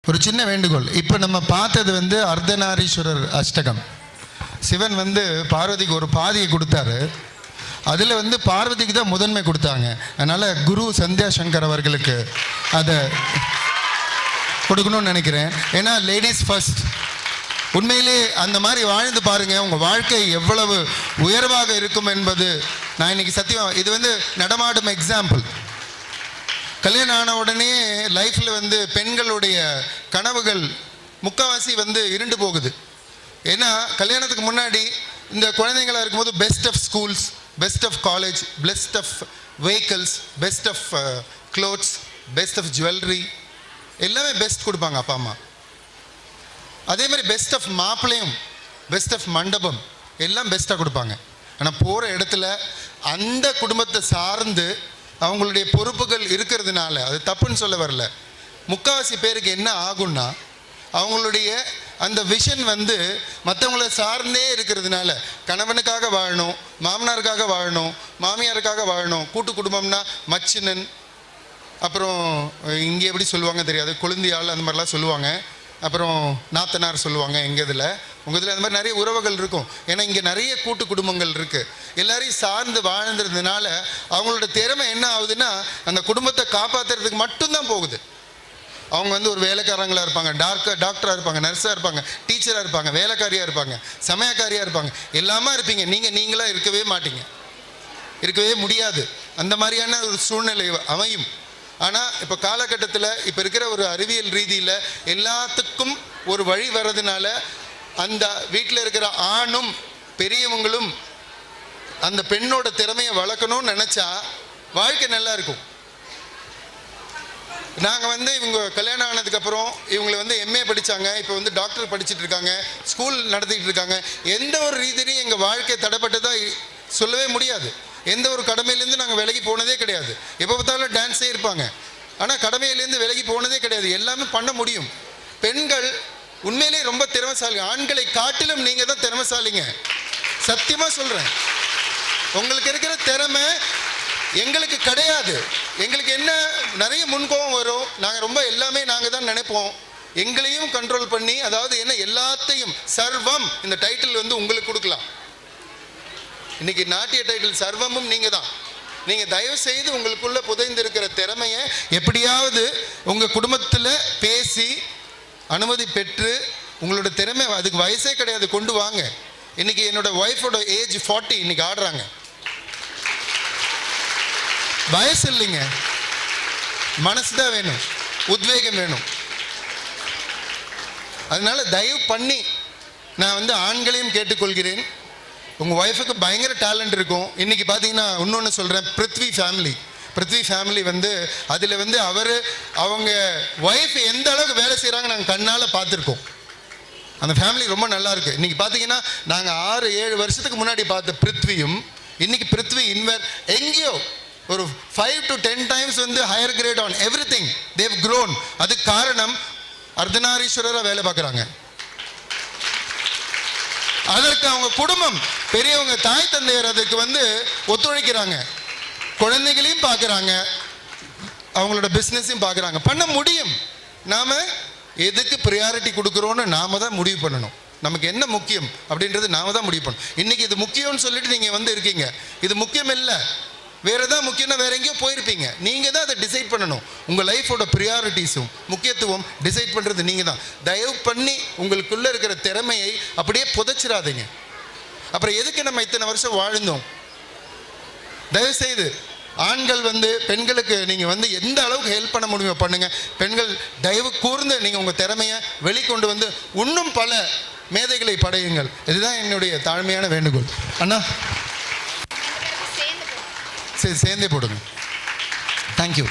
ஒரு சின்ன வேண்டுகோள். இப்போ நம்ம பார்த்தது வந்து அர்த்தநாரீஸ்வரர் அஷ்டகம். சிவன் வந்து பார்வதிக்கு ஒரு பாதியை கொடுத்தாரு. அதில் வந்து பார்வதிக்கு தான் முதன்மை கொடுத்தாங்க. அதனால் குரு சந்தியா சங்கர் அவர்களுக்கு அதை கொடுக்கணும்னு நினைக்கிறேன். ஏன்னா லேடிஸ் ஃபர்ஸ்ட். உண்மையிலே அந்த மாதிரி வாழ்ந்து பாருங்கள், உங்கள் வாழ்க்கை எவ்வளவு உயர்வாக இருக்கும் என்பது நான் இன்றைக்கி சத்தியம். இது வந்து நடமாடும் எக்ஸாம்பிள். கல்யாணம் ஆன உடனே லைஃப்பில் வந்து பெண்களுடைய கனவுகள் முக்கால்வாசி வந்து இருண்டு போகுது. ஏன்னா கல்யாணத்துக்கு முன்னாடி இந்த குழந்தைங்களாக இருக்கும்போது best of schools, best of college, best of vehicles, best of clothes, best of jewellery எல்லாமே பெஸ்ட் கொடுப்பாங்க அப்பா அம்மா. அதே மாதிரி பெஸ்ட் ஆஃப் மாப்பிள்ளையும், பெஸ்ட் ஆஃப் மண்டபம் எல்லாம் பெஸ்ட்டாக கொடுப்பாங்க. ஆனால் போகிற இடத்துல அந்த குடும்பத்தை சார்ந்து அவங்களுடைய பொறுப்புகள் இருக்கிறதுனால, அது தப்புன்னு சொல்ல வரல, முக்கால்வாசி பேருக்கு என்ன ஆகும்னா அவங்களுடைய அந்த விஷன் வந்து மற்றவங்கள சார்ந்தே இருக்கிறதுனால, கணவனுக்காக வாழணும், மாமனாருக்காக வாழணும், மாமியாருக்காக வாழணும். கூட்டு குடும்பம்னா மச்சினன், அப்புறம் இங்கே எப்படி சொல்லுவாங்க தெரியாது, கொழுந்தியாள் அந்த மாதிரிலாம் சொல்லுவாங்க. அப்புறம் நாத்தனார் சொல்லுவாங்க எங்கள் இதில். உங்கள் இதில் அந்த மாதிரி நிறைய உறவுகள் இருக்கும். ஏன்னா இங்கே நிறைய கூட்டு குடும்பங்கள் இருக்குது. எல்லாரையும் சார்ந்து வாழ்ந்துறதுனால அவங்களோட திறமை என்ன ஆகுதுன்னா அந்த குடும்பத்தை காப்பாற்றுறதுக்கு மட்டும்தான் போகுது. அவங்க வந்து ஒரு வேலைக்காரங்களாக இருப்பாங்க, டாக்டராக இருப்பாங்க, நர்ஸாக இருப்பாங்க, டீச்சராக இருப்பாங்க, வேலைக்காரியாக இருப்பாங்க, சமயக்காரியாக இருப்பாங்க, எல்லாமே இருப்பீங்க. நீங்களாக இருக்கவே மாட்டீங்க, இருக்கவே முடியாது. அந்த மாதிரியான ஒரு சூழ்நிலை அமையும். ஆனால் இப்போ காலகட்டத்தில் இப்போ இருக்கிற ஒரு அறிவியல் ரீதியில் எல்லாத்துக்கும் ஒரு வழி வர்றதுனால அந்த வீட்டில் இருக்கிற ஆணும் பெரியவங்களும் அந்த பெண்ணோட திறமையை வளர்க்கணும்னு நினச்சா வாழ்க்கை நல்லா இருக்கும். நாங்கள் வந்து இவங்க கல்யாணம் ஆனதுக்கப்புறம் இவங்களை வந்து எம்ஏ படித்தாங்க, இப்போ வந்து டாக்டர் படிச்சுட்டு இருக்காங்க, ஸ்கூல் நடத்திக்கிட்டு இருக்காங்க. எந்த ஒரு ரீதியிலையும் எங்கள் வாழ்க்கை தடைப்பட்டதாக சொல்லவே முடியாது. எந்த ஒரு கடமையிலேருந்து நாங்கள் விலகி போனதே கிடையாது. எப்போ பார்த்தாலும் டான்ஸே இருப்பாங்க. ஆனால் கடமையிலேருந்து விலகி போனதே கிடையாது. எல்லாமே பண்ண முடியும். பெண்கள் உண்மையிலே ரொம்ப திறமைசாலி. ஆண்களை காட்டிலும் நீங்கள் தான் திறமைசாலிங்க. சத்தியமாக சொல்கிறேன். உங்களுக்கு இருக்கிற திறமை எங்களுக்கு கிடையாது. எங்களுக்கு என்ன நிறைய முன்கோபம் வரும். நாங்கள் ரொம்ப எல்லாமே நாங்கள் தான் நினைப்போம். எங்களையும் கண்ட்ரோல் பண்ணி, அதாவது என்ன, எல்லாத்தையும் சர்வம் இந்த டைட்டில் வந்து உங்களுக்கு கொடுக்கலாம். இன்னைக்கு நாட்டிய டைட்டில் சர்வமும் நீங்கள் தான். நீங்கள் தயவு செய்து உங்களுக்குள்ள புதைந்திருக்கிற திறமையை எப்படியாவது உங்கள் குடும்பத்தில் பேசி அனுமதி பெற்று உங்களோட திறமை, அதுக்கு வயசே கிடையாது, கொண்டு வாங்க. இன்னைக்கு என்னோட ஒய்ஃபோட ஏஜ் 40, இன்னைக்கு ஆடுறாங்க. வயசு இல்லைங்க, மனசு தான் வேணும், உத்வேகம் வேணும். அதனால தயவு பண்ணி நான் வந்து ஆண்களையும் கேட்டுக்கொள்கிறேன். உங்கள் ஒய்ஃபுக்கு பயங்கர டேலண்ட் இருக்கும். இன்றைக்கி பார்த்தீங்கன்னா இன்னொன்று சொல்கிறேன், பிருத்வி ஃபேமிலி வந்து அதில் வந்து அவங்க ஒய்ஃப் எந்த அளவுக்கு வேலை செய்கிறாங்க நாங்கள் கண்ணால் பார்த்துருக்கோம். அந்த ஃபேமிலி ரொம்ப நல்லா இருக்குது. இன்றைக்கி பார்த்தீங்கன்னா நாங்கள் 6-7 வருஷத்துக்கு முன்னாடி பார்த்த பிருத்வியும் இன்றைக்கி பிருத்வி எங்கேயோ ஒரு 5 to 10 times வந்து higher grade on everything they've grown. அதுக்கு காரணம் அர்த்தநாரீஸ்வரராக வேலை பார்க்குறாங்க. அதற்கு அவங்க குடும்பம், பெரியவங்க, தாய் தந்தையர் அதுக்கு வந்து ஒத்துழைக்கிறாங்க. குழந்தைகளையும் பார்க்குறாங்க, அவங்களோட பிஸ்னஸையும் பார்க்குறாங்க. பண்ண முடியும். நாம் எதுக்கு ப்ரியாரிட்டி கொடுக்குறோன்னு நாம் தான் முடிவு பண்ணணும். நமக்கு என்ன முக்கியம் அப்படின்றது நாம் தான் முடிவு பண்ணணும். இன்றைக்கி இது முக்கியம்னு சொல்லிட்டு நீங்கள் வந்து இருக்கீங்க. இது முக்கியம் இல்லை, வேறு எதாவது முக்கியம்னா வேறு எங்கேயோ போயிருப்பீங்க. நீங்கள் தான் அதை டிசைட் பண்ணணும். உங்கள் லைஃபோட ப்ரியாரிட்டிஸும் முக்கியத்துவம் டிசைட் பண்ணுறது நீங்கள் தான். தயவு பண்ணி உங்களுக்குள்ளே இருக்கிற திறமையை அப்படியே புதைச்சிடாதீங்க. அப்புறம் எதுக்கு நம்ம இத்தனை வருஷம் வாழ்ந்தோம்? தயவுசெய்து ஆண்கள் வந்து பெண்களுக்கு நீங்கள் வந்து எந்த அளவுக்கு ஹெல்ப் பண்ண முடியுமோ பண்ணுங்கள். பெண்கள் தயவு கூர்ந்து நீங்கள் உங்கள் திறமையை வெளிக்கொண்டு வந்து இன்னும் பல மேதைகளை படையுங்கள். இதுதான் என்னுடைய தாழ்மையான வேண்டுகோள். அண்ணா சரி, சேர்ந்தே போடுங்க. தேங்க்யூ.